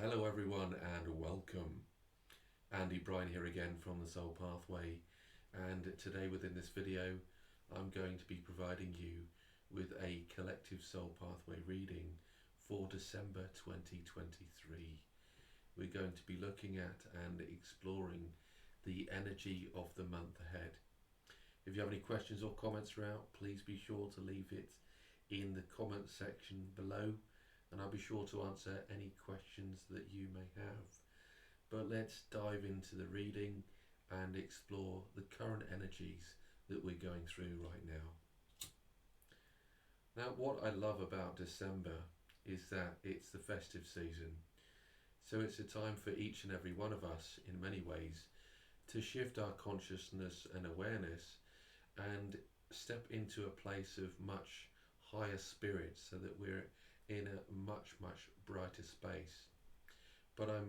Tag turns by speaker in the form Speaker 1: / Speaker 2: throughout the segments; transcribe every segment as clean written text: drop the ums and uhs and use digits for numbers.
Speaker 1: Hello everyone and welcome. Andy Bryan here again from the Soul Pathway, and today within this video I'm going to be providing you with a collective Soul Pathway reading for December 2023. We're going to be looking at and exploring the energy of the month ahead. If you have any questions or comments throughout, please be sure to leave it in the comment section below, and I'll be sure to answer any questions that you may have. But let's dive into the reading and explore the current energies that we're going through right now. Now, what I love about December is that it's the festive season. So it's a time for each and every one of us, in many ways, to shift our consciousness and awareness and step into a place of much higher spirits, so that we're in a much brighter space. But I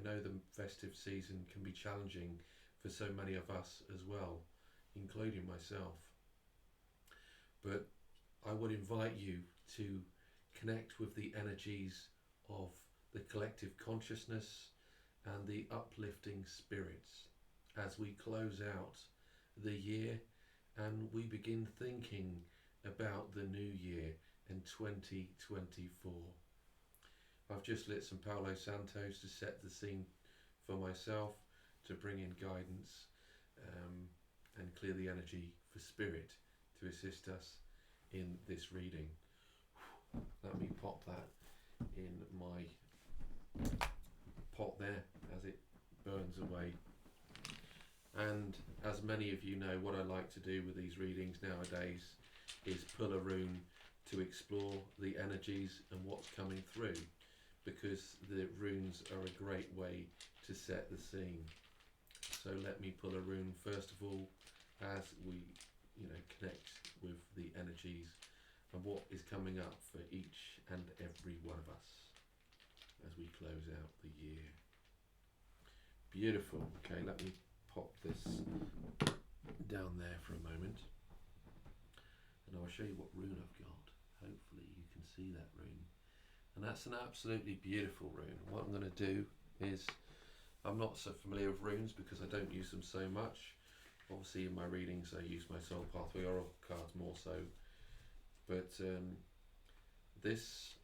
Speaker 1: know the festive season can be challenging for so many of us as well, including myself. But I would invite you to connect with the energies of the collective consciousness and the uplifting spirits as we close out the year and we begin thinking about the new year in 2024. I've just lit some Palo Santos to set the scene for myself, to bring in guidance and clear the energy for spirit to assist us in this reading. Let me pop that in my pot there as it burns away. And as many of you know, what I like to do with these readings nowadays is pull a rune to explore the energies and what's coming through, because the runes are a great way to set the scene. So let me pull a rune first of all as we connect with the energies and what is coming up for each and every one of us as we close out the year. Beautiful. Okay, let me pop this down there for a moment and I'll show you what rune I've got. Hopefully you can see that rune. And that's an absolutely beautiful rune. What I'm going to do is, I'm not so familiar with runes because I don't use them so much. Obviously in my readings I use my Soul Pathway Oracle cards more so. But this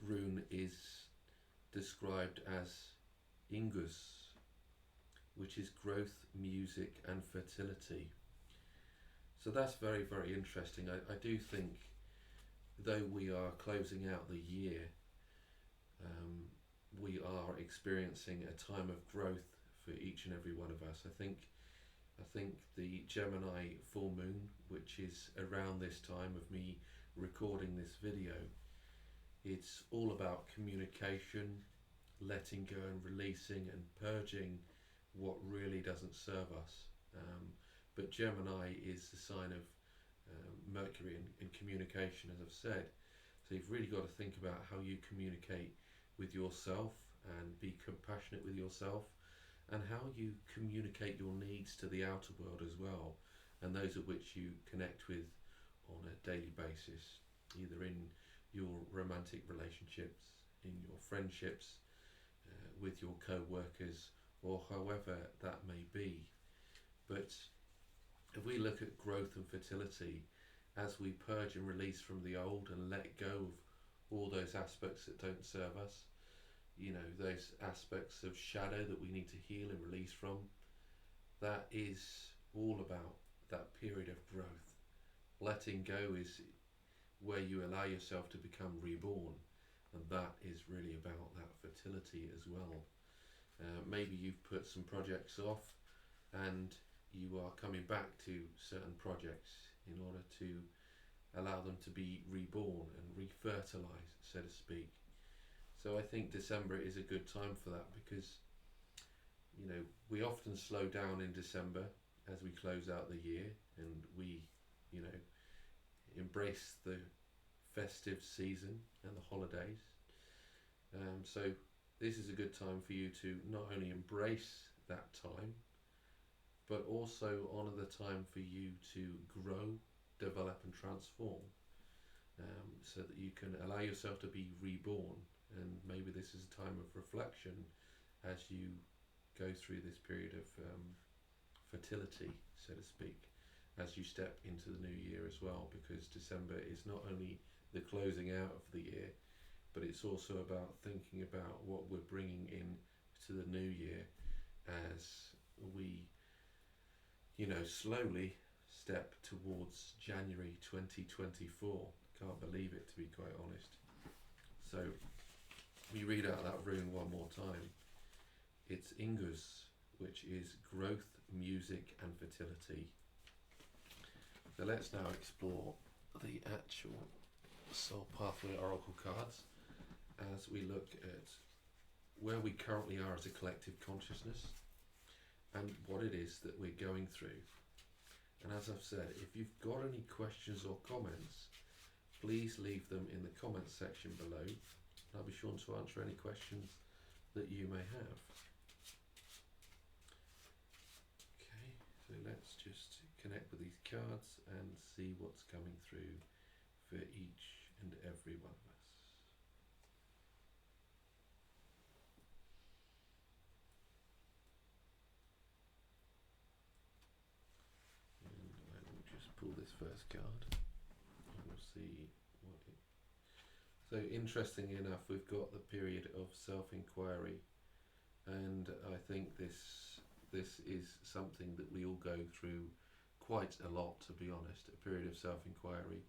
Speaker 1: rune is described as Ingus, which is growth, music and fertility. So that's very interesting. I do think, though we are closing out the year, we are experiencing a time of growth for each and every one of us. I think the Gemini full moon, which is around this time of me recording this video, it's all about communication, letting go and releasing and purging what really doesn't serve us. But Gemini is the sign of Mercury in communication, as I've said. So you've really got to think about how you communicate with yourself and be compassionate with yourself, and how you communicate your needs to the outer world as well, and those of which you connect with on a daily basis, either in your romantic relationships, in your friendships, with your co-workers, or however that may be. But if we look at growth and fertility, as we purge and release from the old and let go of all those aspects that don't serve us, those aspects of shadow that we need to heal and release from, that is all about that period of growth. Letting go is where you allow yourself to become reborn, and that is really about that fertility as well. Maybe you've put some projects off and you are coming back to certain projects in order to allow them to be reborn and refertilized, so to speak. So I think December is a good time for that, because we often slow down in December as we close out the year and we embrace the festive season and the holidays. So this is a good time for you to not only embrace that time, but also honour the time for you to grow, develop and transform, so that you can allow yourself to be reborn And maybe this is a time of reflection as you go through this period of fertility, so to speak, as you step into the new year as well, because December is not only the closing out of the year, but it's also about thinking about what we're bringing in to the new year as we, slowly step towards January 2024. Can't believe it, to be quite honest. So we read out that rune one more time. It's Ingus, which is growth, music and fertility. So let's now explore the actual Soul Pathway Oracle cards as we look at where we currently are as a collective consciousness and what it is that we're going through. And as I've said, if you've got any questions or comments, please leave them in the comments section below. I'll be sure to answer any questions that you may have. Okay, so let's just connect with these cards and see what's coming through for each and every one of us. And I will just pull this first card and we'll see what it... So interestingly enough, we've got the period of self-inquiry, and I think this is something that we all go through quite a lot, to be honest, a period of self-inquiry.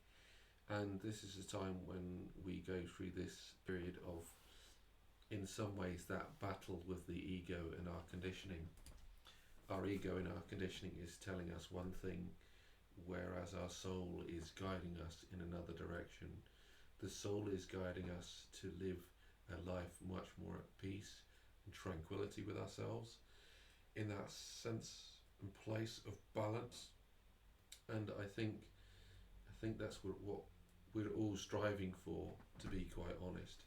Speaker 1: And this is a time when we go through this period of, in some ways, that battle with the ego and our conditioning. Our ego and our conditioning is telling us one thing, whereas our soul is guiding us in another direction. The soul is guiding us to live a life much more at peace and tranquility with ourselves, in that sense and place of balance. And I think that's what we're all striving for, to be quite honest.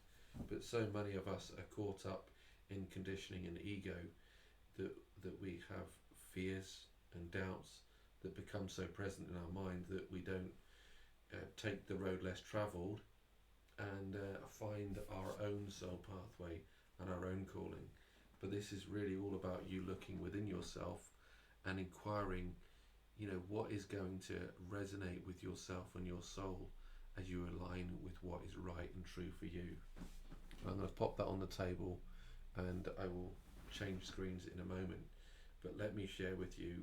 Speaker 1: But so many of us are caught up in conditioning and ego that we have fears and doubts that become so present in our mind that we don't take the road less travelled and find our own soul pathway and our own calling. But this is really all about you looking within yourself and inquiring, what is going to resonate with yourself and your soul as you align with what is right and true for you. I'm going to pop that on the table and I will change screens in a moment. But let me share with you,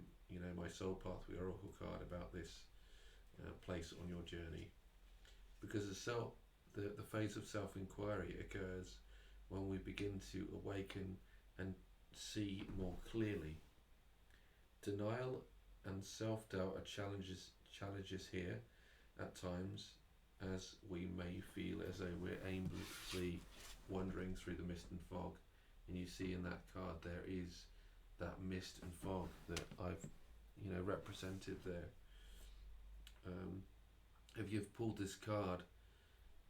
Speaker 1: my Soul Pathway Oracle card about this place on your journey. Because the phase of self-inquiry occurs when we begin to awaken and see more clearly. Denial and self-doubt are challenges here at times, as we may feel as though we're aimlessly wandering through the mist and fog. And you see in that card there is that mist and fog that I've represented there. If you've pulled this card,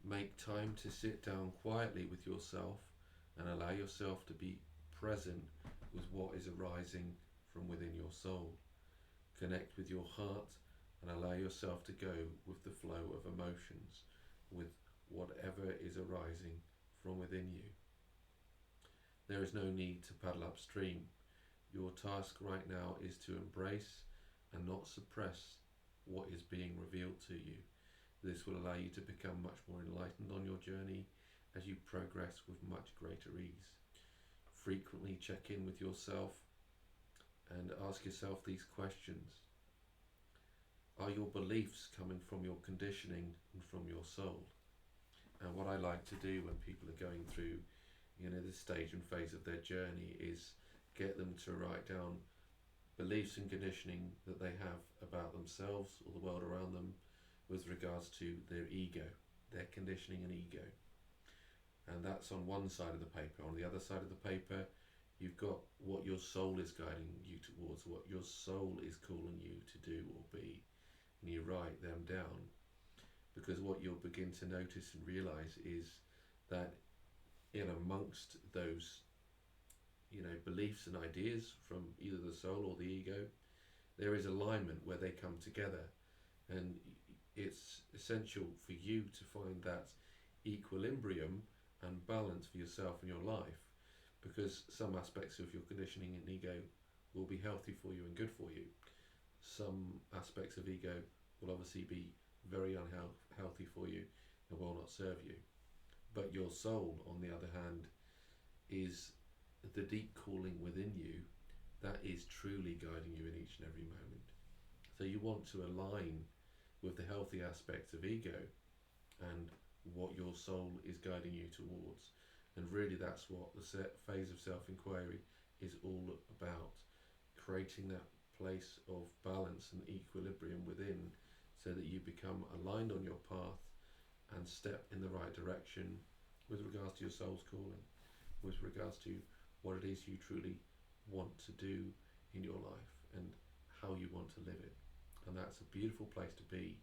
Speaker 1: make time to sit down quietly with yourself and allow yourself to be present with what is arising from within your soul. Connect with your heart and allow yourself to go with the flow of emotions, with whatever is arising from within you. There is no need to paddle upstream. Your task right now is to embrace and not suppress what is being revealed to you. This will allow you to become much more enlightened on your journey as you progress with much greater ease. Frequently check in with yourself and ask yourself these questions. Are your beliefs coming from your conditioning and from your soul? And what I like to do when people are going through, this stage and phase of their journey is get them to write down beliefs and conditioning that they have about themselves or the world around them with regards to their ego, their conditioning and ego. And that's on one side of the paper. On the other side of the paper, you've got what your soul is guiding you towards, what your soul is calling you to do or be. And you write them down, because what you'll begin to notice and realize is that in amongst those beliefs and ideas from either the soul or the ego, there is alignment where they come together, and it's essential for you to find that equilibrium and balance for yourself and your life, because some aspects of your conditioning and ego will be healthy for you and good for you. Some aspects of ego will obviously be very unhealthy for you and will not serve you. But your soul, on the other hand, is the deep calling within you that is truly guiding you in each and every moment. So you want to align with the healthy aspects of ego and what your soul is guiding you towards. And really, that's what the phase of self-inquiry is all about, creating that place of balance and equilibrium within, so that you become aligned on your path and step in the right direction with regards to your soul's calling, with regards to what it is you truly want to do in your life and how you want to live it. And that's a beautiful place to be,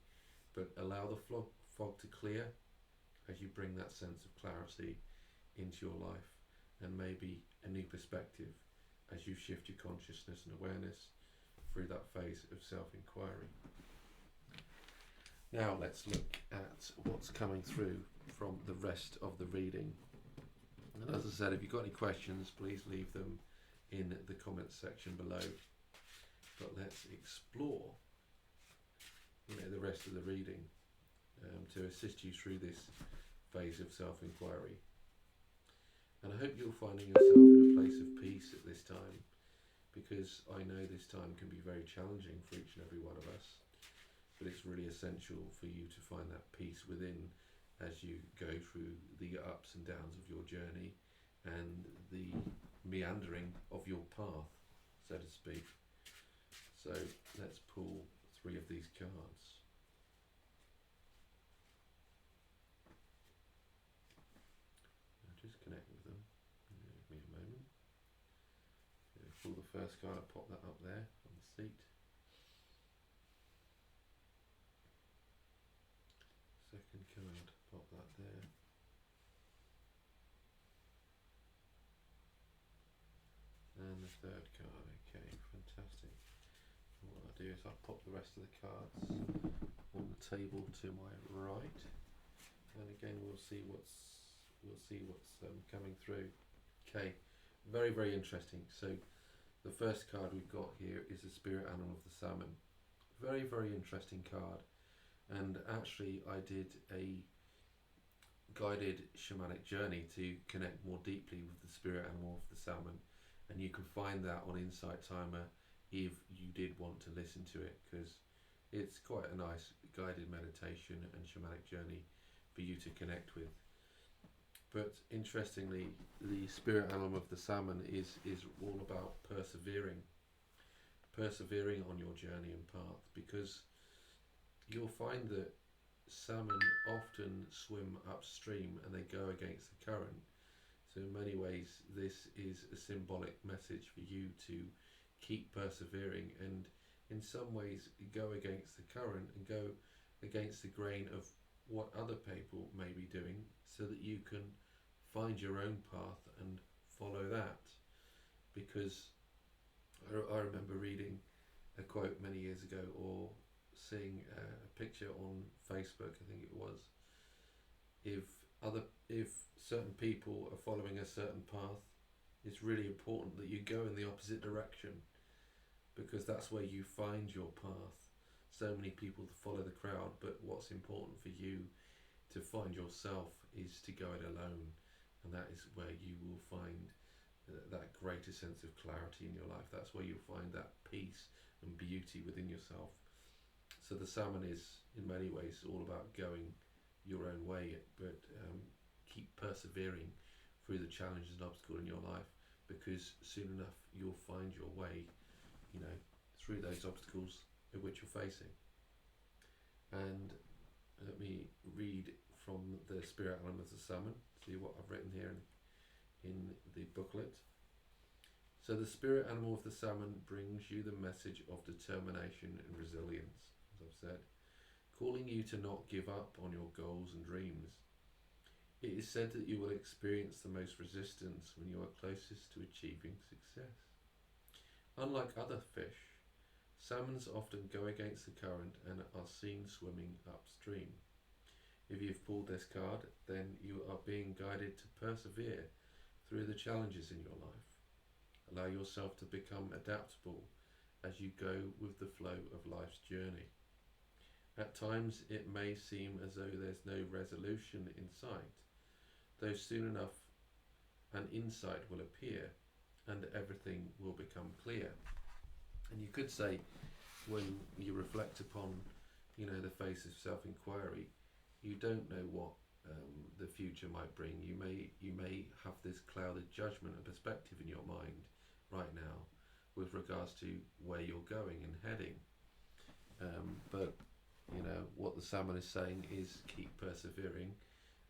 Speaker 1: but allow the fog to clear as you bring that sense of clarity into your life, and maybe a new perspective as you shift your consciousness and awareness through that phase of self-inquiry. Now let's look at what's coming through from the rest of the reading. And as I said, if you've got any questions, please leave them in the comments section below. But let's explore, the rest of the reading to assist you through this phase of self-inquiry. And I hope you're finding yourself in a place of peace at this time, because I know this time can be very challenging for each and every one of us. But it's really essential for you to find that peace within as you go through the ups and downs of your journey and the meandering of your path, so to speak. So let's pull 3 of these cards. I'll just connect with them. Give me a moment. Pull the first card, I'll pop that up there on the seat. Second card, pop that there. And the third card. Okay, fantastic. And what I'll do is I'll pop the rest of the cards on the table to my right, and again we'll see what's coming through. Okay, very, very interesting. So the first card we've got here is the spirit animal of the salmon. Very, very interesting card. And actually I did a guided shamanic journey to connect more deeply with the spirit animal of the salmon, and you can find that on Insight Timer if you did want to listen to it, because it's quite a nice guided meditation and shamanic journey for you to connect with. But interestingly, the spirit animal of the salmon is all about persevering on your journey and path, because you'll find that salmon often swim upstream and they go against the current. So in many ways this is a symbolic message for you to keep persevering, and in some ways go against the current and go against the grain of what other people may be doing, so that you can find your own path and follow that. Because I remember reading a quote many years ago, or seeing a picture on Facebook, I think it was, if certain people are following a certain path, it's really important that you go in the opposite direction, because that's where you find your path. So many people follow the crowd, but what's important for you to find yourself is to go it alone, and that is where you will find that greater sense of clarity in your life. That's where you'll find that peace and beauty within yourself. So the salmon is in many ways all about going your own way, but keep persevering through the challenges and obstacles in your life, because soon enough you'll find your way, through those obstacles in which you're facing. And let me read from the spirit animal of the salmon, see what I've written here in the booklet. So the spirit animal of the salmon brings you the message of determination and resilience, as I've said, calling you to not give up on your goals and dreams. It is said that you will experience the most resistance when you are closest to achieving success. Unlike other fish, salmons often go against the current and are seen swimming upstream. If you've pulled this card, then you are being guided to persevere through the challenges in your life. Allow yourself to become adaptable as you go with the flow of life's journey. At times it may seem as though there's no resolution in sight, though soon enough an insight will appear and everything will become clear. And you could say, when you reflect upon, the face of self-inquiry, you don't know what the future might bring. You may have this clouded judgment and perspective in your mind right now with regards to where you're going and heading. But what the salmon is saying is keep persevering,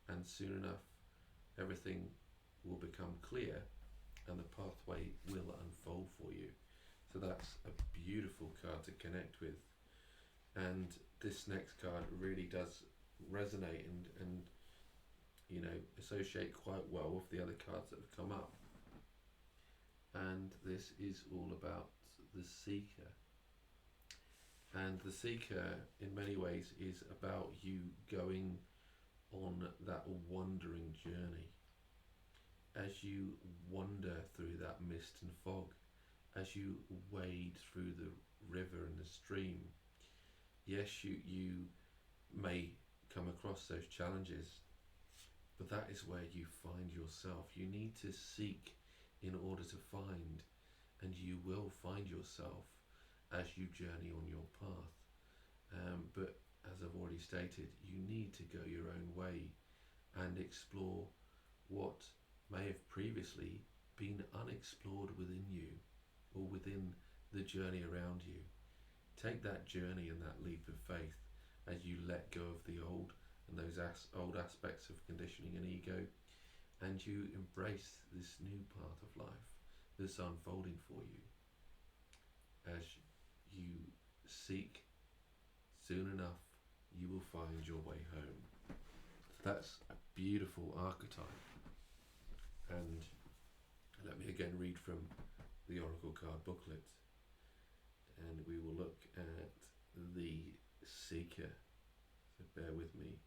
Speaker 1: and soon enough everything will become clear and the pathway will unfold for you. So that's a beautiful card to connect with. And this next card really does resonate and associate quite well with the other cards that have come up. And this is all about the Seeker. And the Seeker, in many ways, is about you going on that wandering journey. As you wander through that mist and fog, as you wade through the river and the stream, yes, you may come across those challenges, but that is where you find yourself. You need to seek in order to find, and you will find yourself as you journey on your path. But as I've already stated, you need to go your own way and explore what may have previously been unexplored within you or within the journey around you. Take that journey and that leap of faith as you let go of the old and those old aspects of conditioning and ego, and you embrace this new path of life that's unfolding for you. As you seek, soon enough you will find your way home. So that's a beautiful archetype. And let me again read from the Oracle card booklet, and we will look at the Seeker. So bear with me.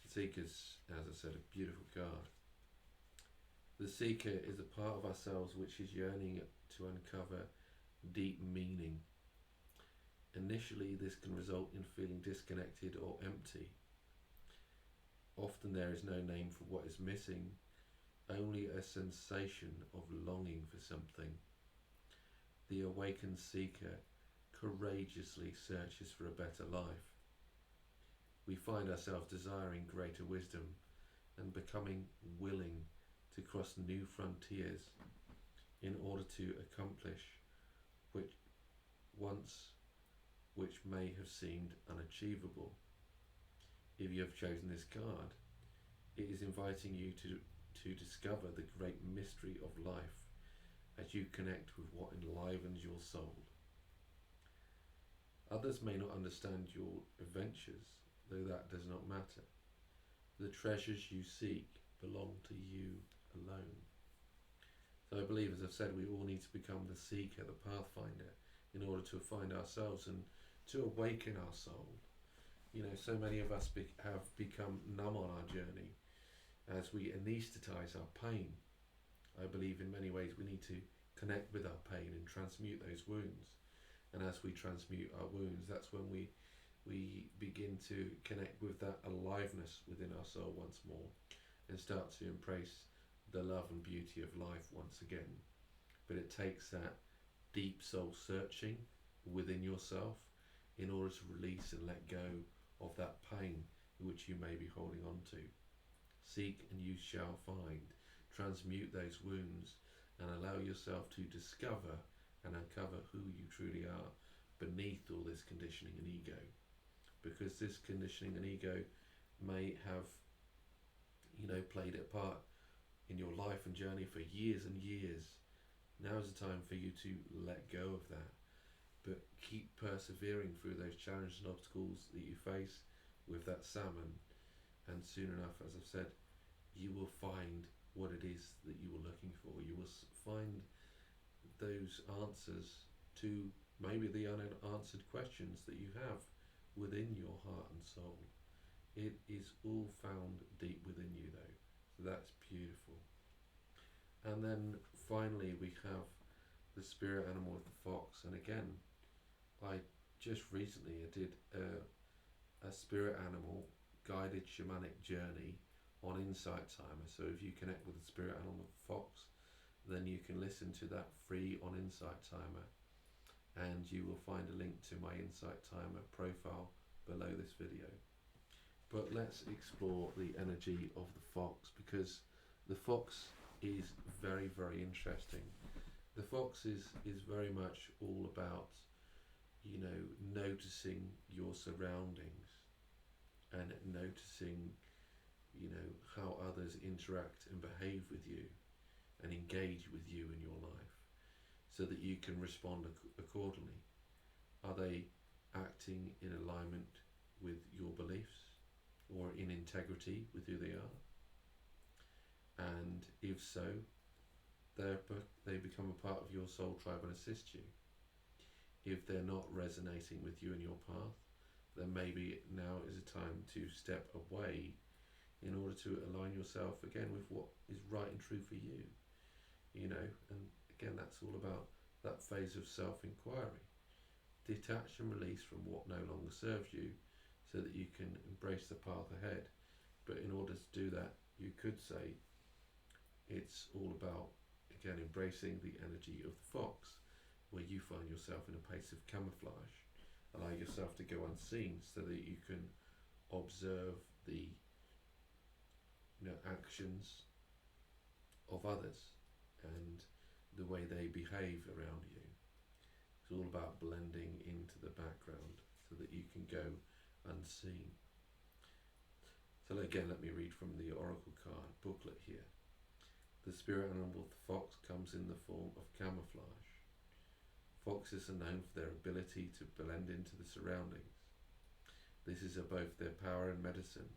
Speaker 1: The Seeker's, as I said, a beautiful card. The Seeker is a part of ourselves which is yearning to uncover deep meaning. Initially, this can result in feeling disconnected or empty. Often there is no name for what is missing, only a sensation of longing for something. The awakened seeker courageously searches for a better life. We find ourselves desiring greater wisdom and becoming willing to cross new frontiers in order to accomplish which may have seemed unachievable. If you have chosen this card, it is inviting you to discover the great mystery of life as you connect with what enlivens your soul. Others may not understand your adventures, though that does not matter. The treasures you seek belong to you alone. So I believe, as I've said, we all need to become the seeker, the pathfinder, in order to find ourselves and to awaken our soul. So many of us have become numb on our journey as we anaesthetise our pain. I believe in many ways we need to connect with our pain and transmute those wounds. And as we transmute our wounds, that's when we begin to connect with that aliveness within our soul once more and start to embrace the love and beauty of life once again. But it takes that deep soul searching within yourself in order to release and let go of that pain which you may be holding on to. Seek and you shall find. Transmute those wounds and allow yourself to discover and uncover who you truly are beneath all this conditioning and ego. Because this conditioning and ego may have, played a part in your life and journey for years and years. Now is the time for you to let go of that, but keep persevering through those challenges and obstacles that you face with that salmon, and soon enough, as I've said, you will find what it is that you were looking for. You will find those answers to maybe the unanswered questions that you have within your heart and soul. It is all found deep within you, though. So that's beautiful. And then finally, we have the spirit animal of the fox. And again, I just recently I did a spirit animal guided shamanic journey on Insight Timer. So if you connect with the spirit animal of the fox, then you can listen to that free on Insight Timer, and you will find a link to my Insight Timer profile below this video. But let's explore the energy of the fox, because the fox is very, very interesting. The fox is very much all about, you know, noticing your surroundings and noticing, you know, how others interact and behave with you and engage with you in your life, so that you can respond accordingly. Are they acting in alignment with your beliefs or in integrity with who they are? And if so, they become a part of your soul tribe and assist you. If they're not resonating with you and your path, then maybe now is a time to step away in order to align yourself again with what is right and true for you. You know, and again, that's all about that phase of self-inquiry. Detach and release from what no longer serves you, so that you can embrace the path ahead. But in order to do that, you could say it's all about, again, embracing the energy of the fox, where you find yourself in a place of camouflage. Allow yourself to go unseen so that you can observe the, you know, actions of others and the way they behave around you. It's all about blending into the background so that you can go unseen. So again, let me read from the Oracle card booklet here. The spirit animal of the fox comes in the form of camouflage. Foxes are known for their ability to blend into the surroundings. This is both their power and medicine.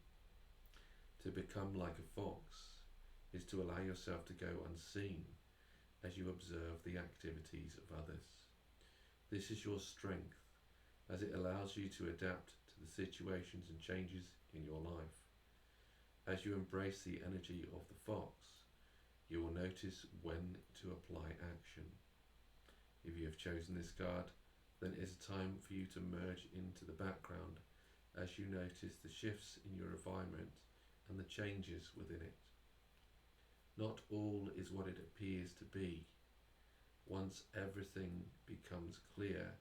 Speaker 1: To become like a fox is to allow yourself to go unseen as you observe the activities of others. This is your strength, as it allows you to adapt to the situations and changes in your life. As you embrace the energy of the fox, you will notice when to apply action. If you have chosen this card, then it is time for you to merge into the background as you notice the shifts in your environment and the changes within it. Not all is what it appears to be. Once everything becomes clear,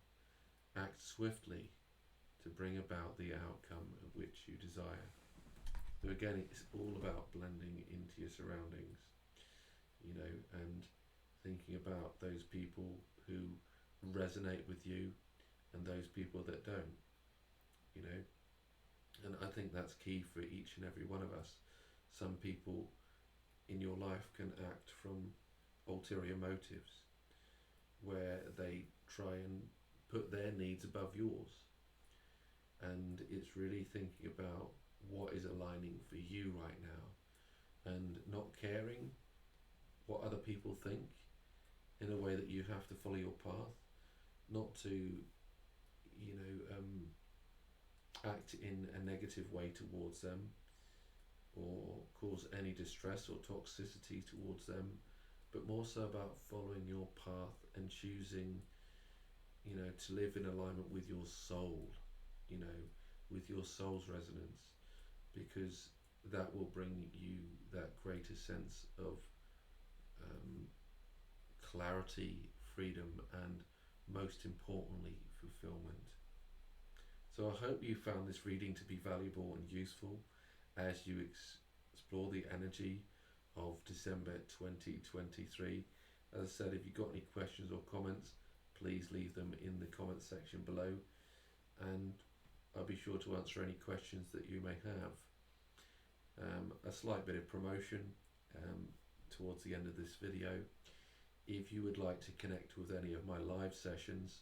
Speaker 1: act swiftly to bring about the outcome of which you desire. So again, it's all about blending into your surroundings, you know, and thinking about those people who resonate with you and those people that don't, you know. And I think that's key for each and every one of us. Some people in your life can act from ulterior motives, where they try and put their needs above yours. And it's really thinking about what is aligning for you right now, and not caring what other people think, in a way that you have to follow your path, not to, you know, act in a negative way towards them or cause any distress or toxicity towards them, but more so about following your path and choosing, you know, to live in alignment with your soul, you know, with your soul's resonance, because that will bring you that greater sense of clarity, freedom, and most importantly, fulfillment. So I hope you found this reading to be valuable and useful as you explore the energy of December 2023. As I said, if you've got any questions or comments, please leave them in the comment section below, and I'll be sure to answer any questions that you may have. A slight bit of promotion towards the end of this video. If you would like to connect with any of my live sessions,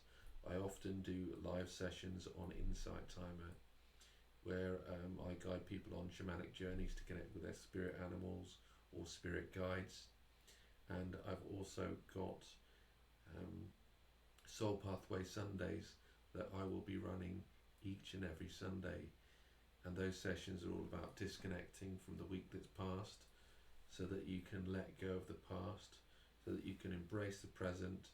Speaker 1: I often do live sessions on Insight Timer, where I guide people on shamanic journeys to connect with their spirit animals or spirit guides. And I've also got Soul Pathway Sundays that I will be running each and every Sunday. and those sessions are all about disconnecting from the week that's passed, so that you can let go of the past, so that you can embrace the present,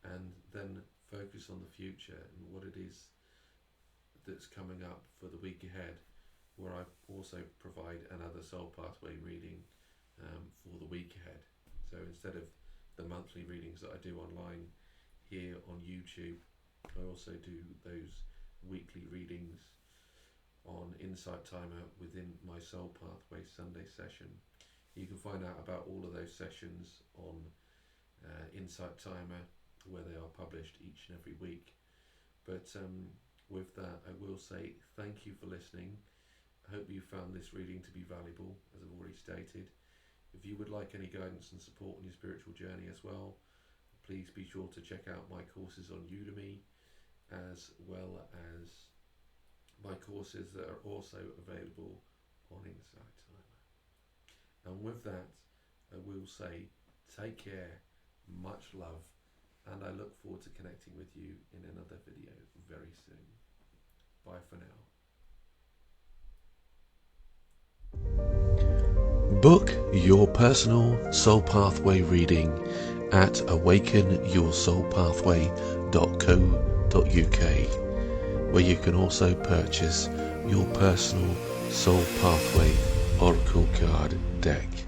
Speaker 1: and then focus on the future and what it is that's coming up for the week ahead, where I also provide another Soul Pathway reading for the week ahead. So instead of the monthly readings that I do online here on YouTube, I also do those weekly readings on Insight Timer within my Soul Pathway Sunday session. You can find out about all of those sessions on Insight Timer, where they are published each and every week. But with that, I will say thank you for listening. I hope you found this reading to be valuable, as I've already stated. If you would like any guidance and support on your spiritual journey as well, please be sure to check out my courses on Udemy, as well as my courses that are also available on Insight Timer. And with that, I will say take care, much love, and I look forward to connecting with you in another video very soon. Bye for now. Book your personal Soul Pathway reading at awakenyoursoulpathway.co.uk, where you can also purchase your personal Soul Pathway Oracle card deck.